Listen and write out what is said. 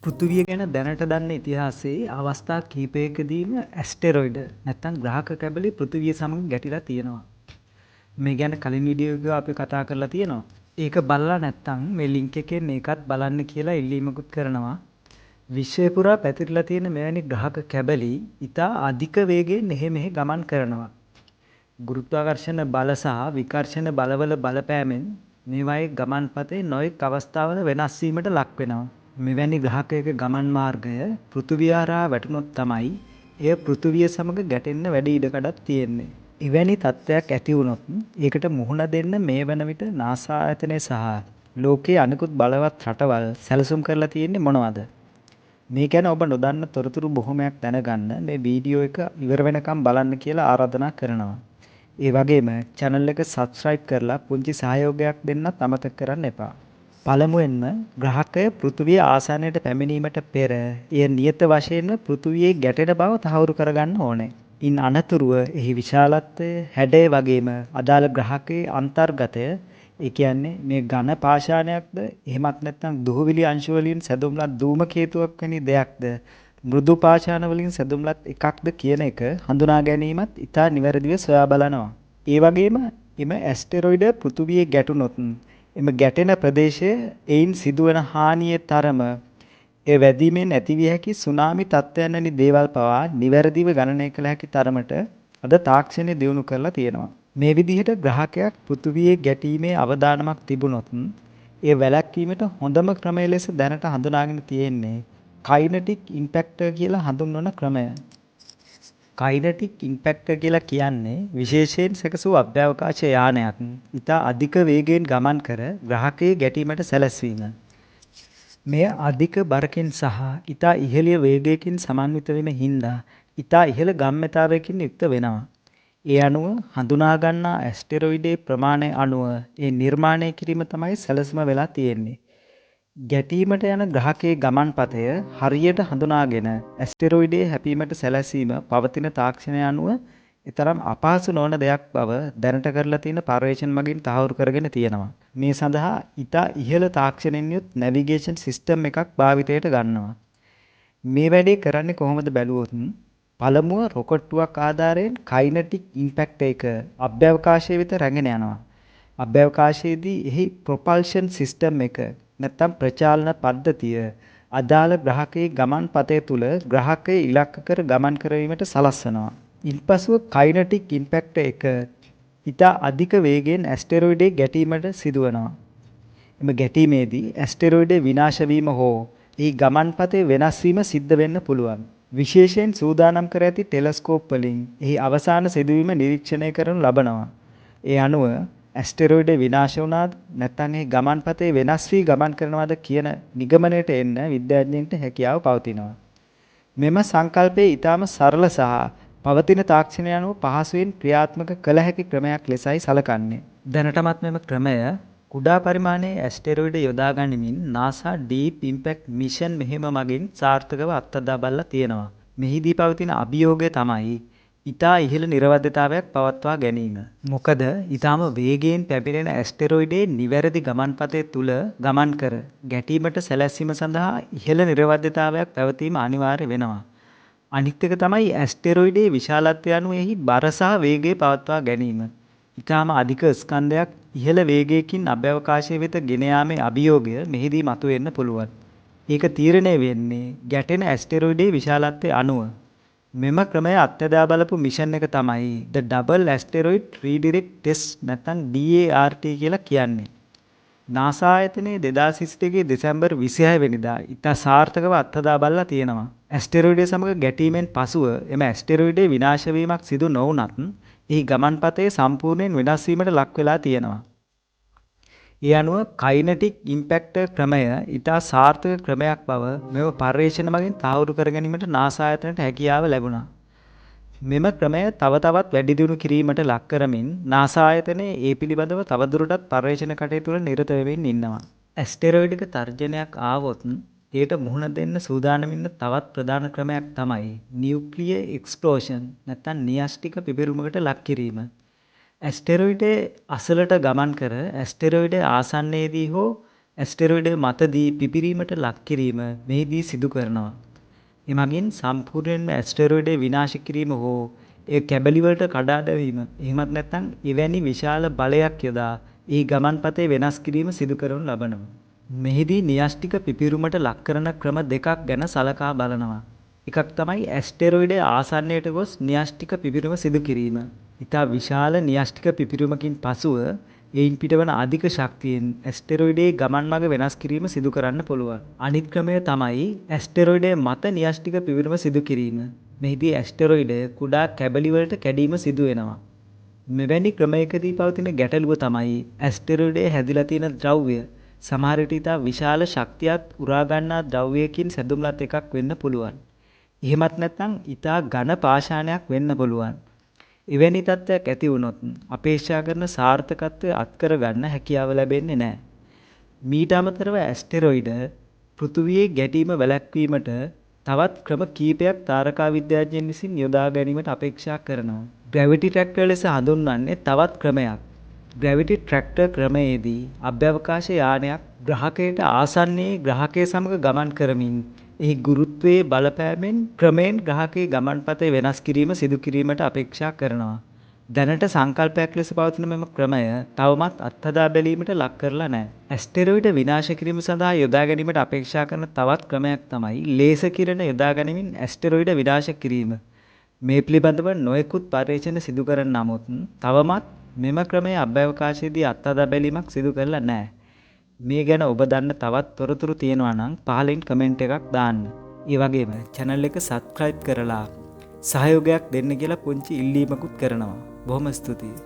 පෘථිවිය ගැන දැනට දන්න ඉතිහාසයේ අවස්ථා කිහිපයකදීම ඇස්ටරොයිඩ් නැත්තම් ග්‍රහක කැබලි පෘථිවිය සමග ගැටිලා තියෙනවා. මේ ගැන කලින් වීඩියෝ එකක අපි කතා කරලා තියෙනවා. ඒක බලලා නැත්තම් මේ ලින්ක් එකෙන් ඒකත් බලන්න කියලා ඉල්ලීමකුත් කරනවා. විශ්වය පුරා පැතිරලා තියෙන මෙවැනි ග්‍රහක කැබලි ඉතා අධික වේගයෙන් එහෙ මෙහෙ ගමන් කරනවා. ගුරුත්වාකර්ෂණ බල සහ විකර්ෂණ බලවල බලපෑමෙන් මේවායේ ගමන් පතේ නොයෙක් අවස්ථාවල වෙනස් වීමට ලක් වෙනවා. මෙවැනි ග්‍රහකයක ගමන් මාර්ගය පෘථිවිය හරහා වැටුනොත් තමයි එය පෘථිවිය සමග ගැටෙන්න වැඩි ඉඩකඩක් තියෙන්නේ. එවැනි තත්ත්වයක් ඇති වුණොත් ඒකට මුහුණ දෙන්න මේ වන විට නාසා ආයතනය සහ ලෝකයේ අනෙකුත් බලවත් රටවල් සැලසුම් කරලා තියෙන්නේ මොනවද? මේ ගැන ඔබ නොදන්න තොරතුරු බොහොමයක් දැනගන්න මේ වීඩියෝ එක ඉවර වෙනකම් බලන්න කියලා ආරාධනා කරනවා. ඒ වගේම channel එක subscribe කරලා පුංචි සහයෝගයක් දෙන්නත් අමතක කරන්න එපා. පළමුවෙන්ම ග්‍රහකය පෘථිවිය ආසන්නයට පැමිණීමට පෙර එය නියත වශයෙන්ම පෘථිවියේ ගැටෙන බව තහවුරු කරගන්න ඕනේ. ඉන් අනතුරුව එහි විශාලත්වය, හැඩය වගේම අදාළ ග්‍රහකයේ අන්තර්ගතය, ඒ කියන්නේ මේ ඝන පාෂාණයක්ද එහෙමත් නැත්නම් දුහවිලි අංශ වලින් සැදුම්ලත් ධූමකේතුවක් වැනි දෙයක්ද මෘදු පාෂාණ වලින් සැදුම්ලත් එකක්ද කියන එක හඳුනා ගැනීමත් ඉතා නිවැරදිව සොයා බලනවා. ඒ වගේම එම ඇස්ටරොයිඩ් පෘථිවියේ ගැටුනොත් එම ගැටෙන ප්‍රදේශය එයින් සිදුවන හානියේ තරම ඒ වැදීමෙන් ඇතිවිය හැකි සුනාමි තත්ත්වයන් වැනි දේවල් පවා නිවැරදිව ගණනය කළ හැකි තරමට අද තාක්ෂණය දියුණු කරලා තියෙනවා. මේ විදිහට ග්‍රහකයක් පෘථිවියේ ගැටීමේ අවදානමක් තිබුණොත් ඒ වැළැක්වීමට හොඳම ක්‍රමය ලෙස දැනට හඳුනාගෙන තියෙන්නේ කයිනටික් ඉම්පැක්ටර් කියලා හඳුන්වන ක්‍රමය. කයිනටික් ඉම්පැක්ටර් කියලා කියන්නේ විශේෂයෙන් සැකසූ අභ්‍යවකාශ යානයක් ඉතා අධික වේගයෙන් ගමන් කර ග්‍රහකයේ ගැටීමට සැලැස්වීම. මෙය අධික බරකින් සහ ඉතා ඉහළ වේගයකින් සමන්විත වීම හින්දා ඉතා ඉහළ ගම්‍යතාවයකින් යුක්ත වෙනවා. ඒ අනුව හඳුනා ගන්නා ඇස්ටරොයිඩේ ප්‍රමාණය අනුව ඒ නිර්මාණය කිරීම තමයි සැලසුම වෙලා තියෙන්නේ. ගැටීමට යන ග්‍රහකයේ ගමන්පතය හරියට හඳුනාගෙන ඇස්ටරොයිඩේ හැපීමට සැලැස්වීම පවතින තාක්ෂණය අනුව එතරම් අපහසු නොවන දෙයක් බව දැනට කරලා තියෙන පර්යේෂණ මගින් තහවුරු කරගෙන තියෙනවා. මේ සඳහා ඉතා ඉහළ තාක්ෂණයෙන් යුත් නැවිගේෂන් සිස්ටම් එකක් භාවිතයට ගන්නවා. මේ වැඩේ කරන්නේ කොහොමද බැලුවොත් පළමුව රොකට්ටුවක් ආධාරයෙන් කයිනටික් ඉම්පැක්ටර් එක අභ්‍යවකාශය වෙත රැගෙන යනවා. අභ්‍යවකාශයේදී එහි ප්‍රොපල්ෂන් සිස්ටම් එක නැත්තම් ප්‍රචාලන පද්ධතිය අදාළ ග්‍රහකයේ ගමන් පතය තුළ ග්‍රහකය ඉලක්ක කර ගමන් කරවීමට සලස්වනවා. ඉන්පසුව කයිනටික් ඉම්පැක්ටර් එක ඉතා අධික වේගයෙන් ඇස්ටරොයිඩේ ගැටීමට සිදුවනවා. එම ගැටීමේදී ඇස්ටරොයිඩේ විනාශ වීම හෝ එහි ගමන් පතේ වෙනස් වීම සිද්ධ වෙන්න පුළුවන්. විශේෂයෙන් සූදානම් කර ඇති ටෙලස්කෝප් වලින් එහි අවසාන සිදුවීම නිරීක්ෂණය කරනු ලබනවා. ඒ අනුව ඇස්ටරොයිඩේ විනාශ වුණාද නැත්නම් එහි ගමන් පතේ වෙනස් වී ගමන් කරනවාද කියන නිගමනයට එන්න විද්‍යාඥයන්ට හැකියාව පවතිනවා. මෙම සංකල්පය ඊටාම සරල සහ පවතින තාක්ෂණය අනුව පහසුවෙන් ක්‍රියාත්මක කළ හැකි ක්‍රමයක් ලෙසයි සැලකන්නේ. දැනටමත් මෙම ක්‍රමය කුඩා පරිමාණයේ ඇස්ටරොයිඩ් යොදා ගනිමින් NASA Deep Impact Mission මෙහෙම මගින් සාර්ථකව අත්හදා බලලා තියෙනවා. මෙහිදී පවතින අභියෝගය තමයි ඉතා ඉහළ නිරවද්‍යතාවයක් පවත්වා ගැනීම. මොකද ඊටාම වේගයෙන් පැමිණෙන ඇස්ටරොයිඩේ නිවැරදි ගමන්පතය තුල ගමන් කර ගැටීමට සැලැස්වීම සඳහා ඉහළ නිරවද්‍යතාවයක් පැවතීම අනිවාර්ය වෙනවා. අනිත් එක තමයි ඇස්ටරොයිඩේ විශාලත්වය අනුව එහි බර සහ වේගය පවත්වා ගැනීම. ඊටාම අධික ස්කන්ධයක් ඉහළ වේගයකින් අභ්‍යවකාශය වෙත ගෙන යාමේ අභියෝගය මෙහිදී මතුවෙන්න පුළුවන්. ඒක තීරණය වෙන්නේ ගැටෙන ඇස්ටරොයිඩේ විශාලත්වය අනුව. මෙම ක්‍රමය අත්දැක බලපු මිෂන් එක තමයි The Double Asteroid Redirect Test නැත්නම් DART කියලා කියන්නේ. NASA ආයතනයේ 2021 දෙසැම්බර් 26 වෙනිදා ඉතා සාර්ථකව අත්දැක බලලා තියෙනවා. ඇස්ටරොයිඩය සමග ගැටීමෙන් පසුව එම ඇස්ටරොයිඩේ විනාශ වීමක් සිදු නොවුනත් එහි ගමන්පතේ සම්පූර්ණයෙන් වෙනස් වීමට ලක් වෙලා තියෙනවා. ඒ අනුව කයිනටික් ඉම්පැක්ටර් ක්‍රමය ඉතා සාර්ථක ක්‍රමයක් බව මෙම පර්යේෂණ මගින් තහවුරු කර ගැනීමට NASA ආයතනයට හැකියාව ලැබුණා. මෙම ක්‍රමය තව තවත් වැඩි දියුණු කිරීමට ලක් කරමින් NASA ආයතනය ඒ පිළිබඳව තවදුරටත් පර්යේෂණ කටයුතු වල නිරත වෙමින් ඉන්නවා. ඇස්ටරොයිඩික තර්ජනයක් ආවොත් ඒට මුහුණ දෙන්න සූදානම් ඉන්න තවත් ප්‍රධාන ක්‍රමයක් තමයි නියුක්ලියර් එක්ස්ප්ලෝෂන් නැත්නම් නියෂ්ටික පිපිරුමකට ලක් කිරීම. ඇස්ටරොයිඩේ අසලට ගමන් කර ඇස්ටරොයිඩේ ආසන්නයේදී හෝ ඇස්ටරොයිඩ මතදී පිපිරීමට ලක් කිරීම මෙහිදී සිදු කරනවා. එමගින් සම්පූර්ණයෙන්ම ඇස්ටරොයිඩය විනාශ කිරීම හෝ ඒ කැබලිවලට කඩා දැමීම එහෙමත් නැත්නම් එවැනි විශාල බලයක් යොදා ඒ ගමන් පථය වෙනස් කිරීම සිදු කරනු ලබනවා. මෙහිදී න්‍යෂ්ටික පිපිරුමට ලක් කරන ක්‍රම දෙකක් ගැන සලකා බලනවා. එකක් තමයි ඇස්ටරොයිඩය ආසන්නයට ගොස් න්‍යෂ්ටික පිපිරුම සිදු කිරීම. ඉතා විශාල න්‍යෂ්ටික පිපිරුමකින් පසුව එයින් පිටවන අධික ශක්තියෙන් ඇස්ටරොයිඩයේ ගමන් මඟ වෙනස් කිරීම සිදු කරන්න පුළුවන්. අනිත් ක්‍රමය තමයි ඇස්ටරොයිඩය මත න්‍යෂ්ටික පිපිරුම සිදු කිරීම. මෙහිදී ඇස්ටරොයිඩය කුඩා කැබලිවලට කැඩීම සිදු වෙනවා. මෙවැනි ක්‍රමයකදී පවතින ගැටලුව තමයි ඇස්ටරොයිඩයේ හැදිලා තියෙන ද්‍රව්‍ය සමහර විට ඉතා විශාල ශක්තියක් උරා ගන්නා ද්‍රව්‍යයකින් සැදුම්ලත් එකක් වෙන්න පුළුවන්. එහෙමත් නැත්නම් ඉතා ඝන පාෂාණයක් වෙන්න පුළුවන්. එවැනි තත්ත්වයක් ඇති වුණොත් අපේක්ෂා කරන සාර්ථකත්වය අත්කර ගන්න හැකියාව ලැබෙන්නේ නැහැ. මීට අමතරව ඇස්ටරොයිඩ පෘථිවියේ ගැටීම වැළැක්වීමට තවත් ක්‍රම කීපයක් තාරකා විද්‍යාඥයන් විසින් යොදා ගැනීමට අපේක්ෂා කරනවා. ග්‍රැවිටි ට්‍රැක්ටර් ලෙස හඳුන්වන්නේ තවත් ක්‍රමයක්. ග්‍රැවිටි ට්‍රැක්ටර් ක්‍රමයේදී අභ්‍යවකාශ යානයක් ග්‍රහකයට ආසන්නයේ ග්‍රහකය සමග ගමන් කරමින් එහි ගුරුත්වයේ බලපෑමෙන් ක්‍රමයෙන් ග්‍රහකයේ ගමන් පථය වෙනස් කිරීම සිදු කිරීමට අපේක්ෂා කරනවා. දැනට සංකල්පයක් ලෙස පවතින මෙම ක්‍රමය තවමත් අත්හදා බැලීමට ලක් කරලා නැහැ. ඇස්ටරොයිඩ විනාශ කිරීම සඳහා යොදා ගැනීමට අපේක්ෂා කරන තවත් ක්‍රමයක් තමයි ලේසර් කිරණ යොදා ගැනීමෙන් ඇස්ටරොයිඩ විනාශ කිරීම. මේ පිළිබඳව නොයෙකුත් පර්යේෂණ සිදු කරන නමුත් තවමත් මෙම ක්‍රමය අභ්‍යවකාශයේදී අත්හදා බැලීමක් සිදු කරලා නැහැ. මේ ගැන ඔබ දන්න තවත් තොරතුරු තියෙනවා නම් පහලින් කමෙන්ට් එකක් දාන්න. ඒ වගේම channel එක subscribe කරලා සහයෝගයක් දෙන්න කියලා පුංචි ඉල්ලීමකුත් කරනවා. බොහොම ස්තුතියි.